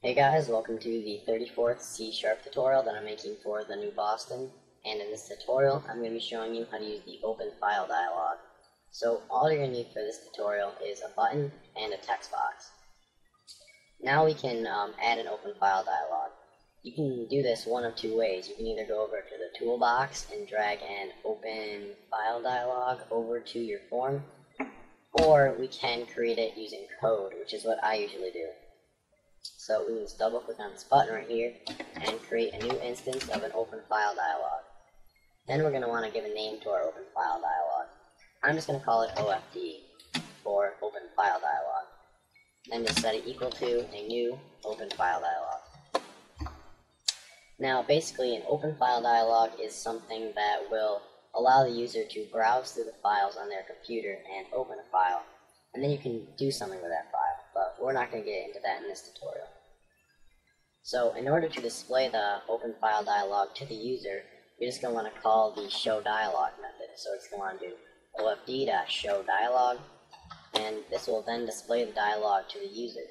Hey guys, welcome to the 34th C# tutorial that I'm making for the new Boston. And in this tutorial, I'm going to be showing you how to use the OpenFileDialog. So all you're going to need for this tutorial is a button and a text box. Now we can add an OpenFileDialog. You can do this one of two ways. You can either go over to the toolbox and drag an OpenFileDialog over to your form, or we can create it using code, which is what I usually do. So we can just double click on this button right here and create a new instance of an OpenFileDialog. Then we're going to want to give a name to our OpenFileDialog. I'm just going to call it OFD for OpenFileDialog. Then just set it equal to a new OpenFileDialog. Now basically an OpenFileDialog is something that will allow the user to browse through the files on their computer and open a file. And then you can do something with that file, but we're not going to get into that in this tutorial. So in order to display the OpenFileDialog to the user, you're just going to want to call the showDialog method. So it's going to want to do ofd.showDialog, and this will then display the dialog to the user.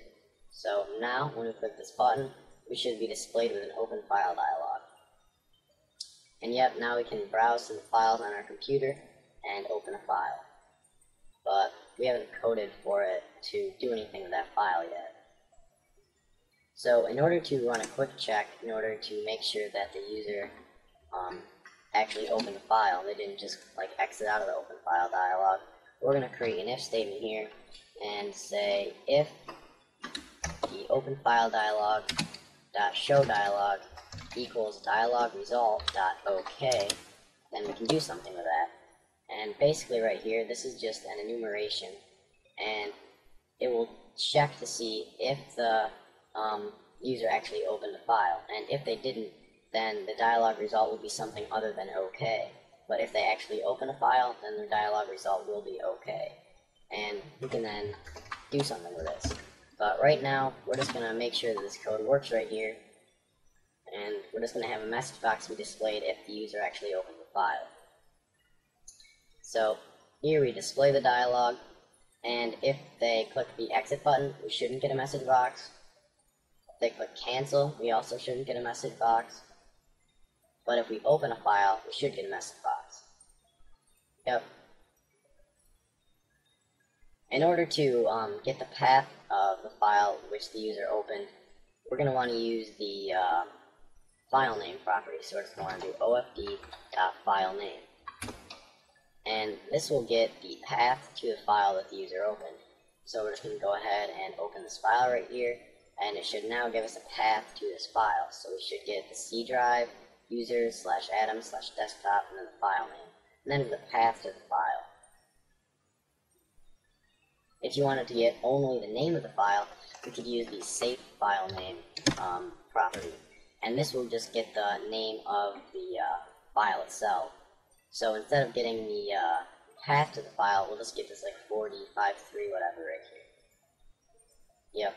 So now when we click this button, we should be displayed with an OpenFileDialog. And yep, now we can browse through the files on our computer and open a file. But we haven't coded for it to do anything with that file yet. So in order to run a quick check, in order to make sure that the user actually opened the file, they didn't just like exit out of the OpenFileDialog, we're going to create an if statement here and say if the OpenFileDialog.showDialog equals dialogResult.OK, then we can do something with that. And basically right here, this is just an enumeration, and it will check to see if the user actually opened a file. And if they didn't, then the dialog result will be something other than OK. But if they actually open a file, then the dialog result will be OK. And we can then do something with this. But right now, we're just going to make sure that this code works right here. And we're just going to have a message box be displayed if the user actually opened the file. So here we display the dialog, and if they click the exit button, we shouldn't get a message box. If they click cancel, we also shouldn't get a message box. But if we open a file, we should get a message box. Yep. In order to get the path of the file which the user opened, we're going to want to use the file name property. So we're just going to want to do ofd.filename. And this will get the path to the file that the user opened. So we're just going to go ahead and open this file right here, and it should now give us a path to this file. So we should get the C drive, users/Adam/desktop, and then the file name, and then the path to the file. If you wanted to get only the name of the file, we could use the safe file name property, and this will just get the name of the file itself. So instead of getting the path to the file, we'll just get this like 4053 whatever right here. Yep.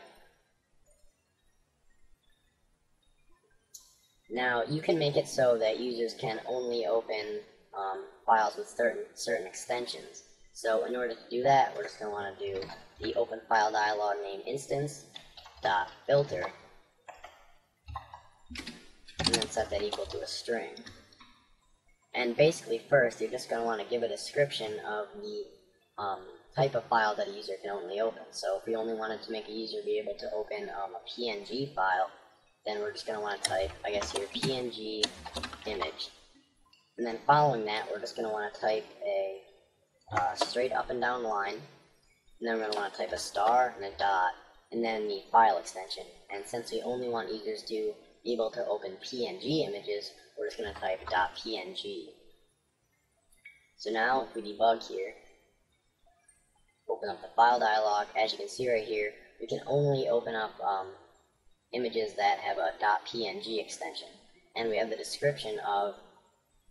Now you can make it so that users can only open files with certain extensions. So in order to do that, we're just going to want to do the OpenFileDialog name instance dot filter, and then set that equal to a string. And basically first, you're just going to want to give a description of the type of file that a user can only open. So if we only wanted to make a user be able to open a PNG file, then we're just going to want to type, I guess here, PNG image. And then following that, we're just going to want to type a straight up and down line. And then we're going to want to type a star and a dot, and then the file extension. And since we only want users to be able to open PNG images, we're just going to type .png. So now if we debug here, open up the file dialog, as you can see right here, we can only open up images that have a .png extension. And we have the description of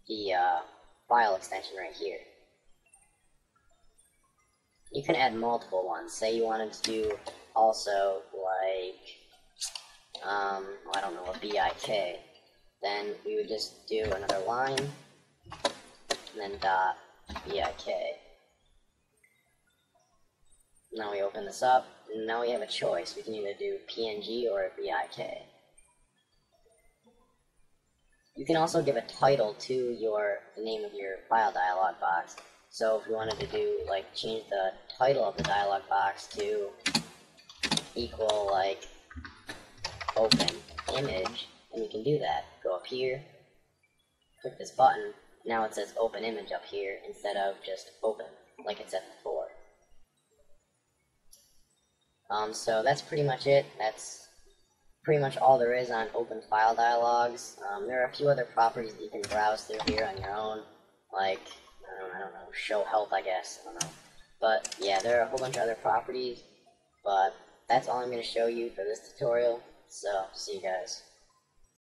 the file extension right here. You can add multiple ones. Say you wanted to do also like, I don't know, a BIK. Then we would just do another line, and then .BIK. Now we open this up, and now we have a choice. We can either do PNG or VIK. You can also give a title to the name of your file dialog box. So if we wanted to do, like, change the title of the dialog box to equal, like, open image, and we can do that. Go up here, click this button, now it says open image up here instead of just open, like it said before. So that's pretty much it. That's pretty much all there is on OpenFileDialogs. There are a few other properties that you can browse through here on your own, like, I don't know, show help, I guess, I don't know. But yeah, there are a whole bunch of other properties, but that's all I'm going to show you for this tutorial, so see you guys.